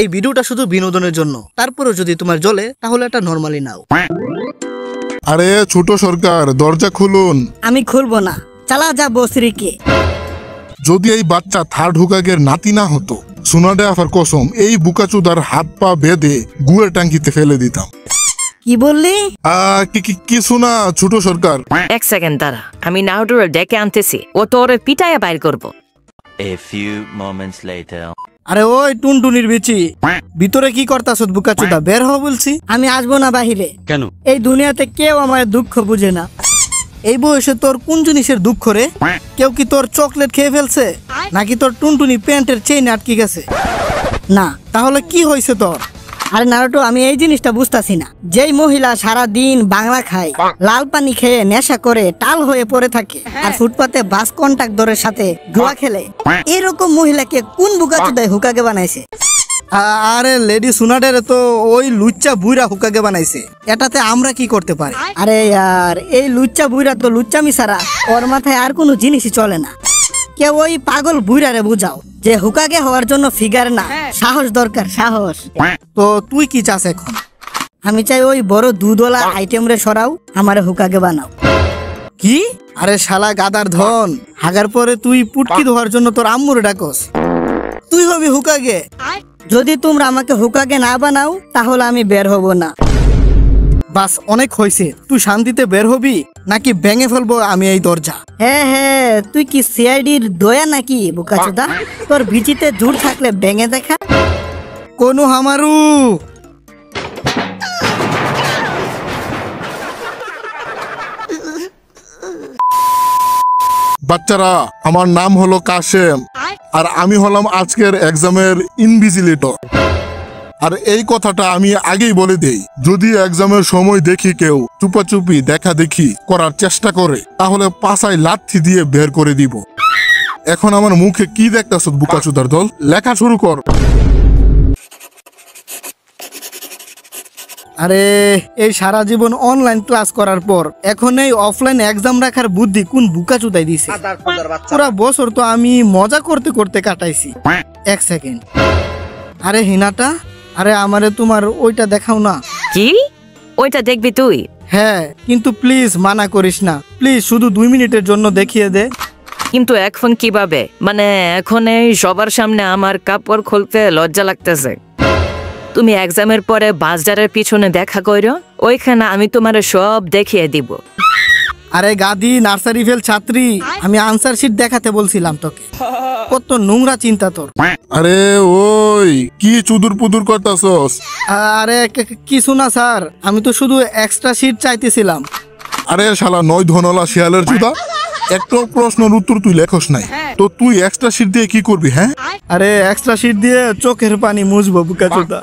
এই ভিডিওটা শুধু বিনোদনের জন্য, তারপরেও যদি তোমার জ্বলে তাহলে এটা নরমালি নাও। আরে ছোট সরকার, দরজা খুলুন। আমি খুলবো না, চালা যা বসরিকে। যদি এই বাচ্চা থার্ড হুকাগের নাতি না হতো, সোনাডে আফার কসম এই বুকাচুদার হাত পা বেঁধে গুয়ের টাঙ্কিতে ফেলে দিতাম। কি বললি? কি শোনা ছোট সরকার? এক সেকেন্ড দাঁড়া, আমি নারুটোরে ডেকে আনতেছি, ও তোরে পিটাইয়া বাইর করবো। A few moments later. আরে ওই টুনটুনির বিচি, ভিতরে কি করতাছ বুকাচুদা? বের হও বলছি। আমি আসবো না বাহিরে। কেন? এই দুনিয়াতে কেউ আমার দুঃখ বুঝে না। এই বয়সে তোর কোন জিনিসের দুঃখ রে? কেউ কি তোর চকলেট খেয়ে ফেলছে, নাকি তোর টুনটুনি প্যান্টের চেইন আটকে গেছে? না। তাহলে কি হয়েছে তোর? আরে নারুটো, আমি এই জিনিসটা বুঝতাছি না। যেই মহিলা সারা দিন বাংলা খায়, লাল পানি খেয়ে নেশা করে টাল হয়ে পড়ে থাকে, আর ফুটপাতে বাস কন্ট্রাক্টরের সাথে জুয়া খেলে, এরকম মহিলাকে কোন বুকাচুদায় হুকাগে বানাইছে? আরে লেডি সুনাডের তো ওই লুচ্চা বুইরা হুকাগে বানাইছে, এটাতে আমরা কি করতে পারি? আরে यार, এই লুচ্চা বুইরা তো লুচ্চামি ছাড়া ওর মাথায় আর কোনো জিনিসই চলে না। কেউ ওই পাগল বুইরারে বুঝাও যে হুকাগে হওয়ার জন্য ফিগার না, সাহস দরকার, সাহস। তো তুই কি চাস এখন? আমি চাই ওই বড় দুধওয়ালা আইটেম রে সরাও, আমারে হুকাগে বানাও। কি? আরে শালা গাদার ধন, হাগার পরে তুই পুটকি ধোয়ার জন্য তোর আম্মুরে ডাকস? তুই হবি হুকাগে? যদি তোমরা আমাকে হুকাগে না বানাও তাহলে আমি বের হব না। বাস, অনেক হয়েছে। তুই শান্তিতে বের হবি নাকি ভেঙে ফেলবো আমি এই দরজা? হ্যাঁ, তুই কি সিআইডির দয়া নাকি বুকাচুদা? তোর ভিজিতে জোর থাকলে ভেঙে দেখা। কোনো হামারু। বাচ্চারা, আমার নাম হলো কাশেম, আর আমি হলাম আজকের এক্সামের ইনভিজিলেটর। আর এই কথাটা আমি আগেই বলে দেই, যদি এক্সামের সময় দেখি কেউ চুপাচুপি দেখা দেখি করার চেষ্টা করে, তাহলে পাছায় লাথি দিয়ে বের করে দিব। এখন আমার মুখে কি দেখতাছ বুকাচুদার দল? লেখা শুরু কর। আরে এই সারা জীবন অনলাইন ক্লাস করার পর এখন এই অফলাইন এক্সাম রাখার বুদ্ধি কোন বুকাচুদাই দিছে? পুরা বছর তো আমি মজা করতে করতে কাটাইছি। এক সেকেন্ড। আরে হিনাটা, আরে আমারে তোমার ওইটা দেখাও না। কি? ওইটা দেখবি তুই? হ্যাঁ, কিন্তু প্লিজ মানা করিস না, প্লিজ শুধু 2 মিনিটের জন্য দেখিয়ে দে। কিন্তু এখন কিভাবে? মানে এখন এই সবার সামনে আমার কাপড় খুলতে লজ্জা লাগতেছে। তুমি এক্সামের পরে বাজারের পিছনে দেখা করো, ওইখানে আমি তোমার সব দেখিয়ে দিব। আরে গাদি নার্সারি ফেল ছাত্রী, আমি আনসার শিট দেখাতে বলছিলাম তোকে। কত নোংরা চিন্তা তোর। আরে ওই কি চুদুর পুদুর করতাছস? আরে কিছু না স্যার, আমি তো শুধু এক্সট্রা শিট চাইতেছিলাম। আরে শালা নয় ধনলা শিয়ালের চুদা, একটা প্রশ্নের উত্তর তুই লেখস নাই, তো তুই এক্সট্রা শিট দিয়ে কি করবি? হ্যাঁ, আরে এক্সট্রা শিট দিয়ে চোখের পানি মুছবো বুকাচুদা।